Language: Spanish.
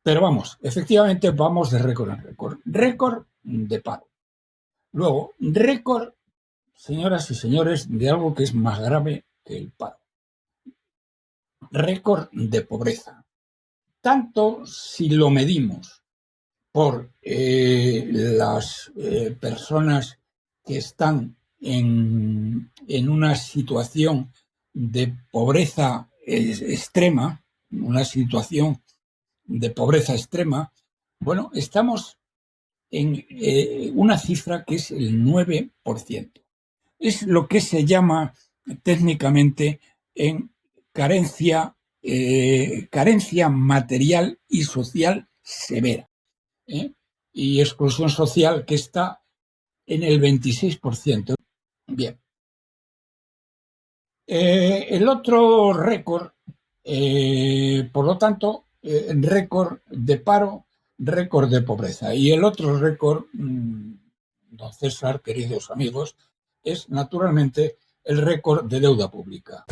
Pero vamos, efectivamente vamos de récord en récord. Récord de paro. Luego, récord, señoras y señores, de algo que es más grave que el paro. Récord de pobreza. Tanto si lo medimos por las personas que están en una situación de pobreza extrema, una situación de pobreza extrema, bueno, estamos en una cifra que es el 9%. Es lo que se llama técnicamente en carencia material y social severa, ¿eh? Y exclusión social que está en el 26%. Bien. El otro récord, por lo tanto, récord de paro, récord de pobreza. Y el otro récord, don César, queridos amigos, es naturalmente el récord de deuda pública.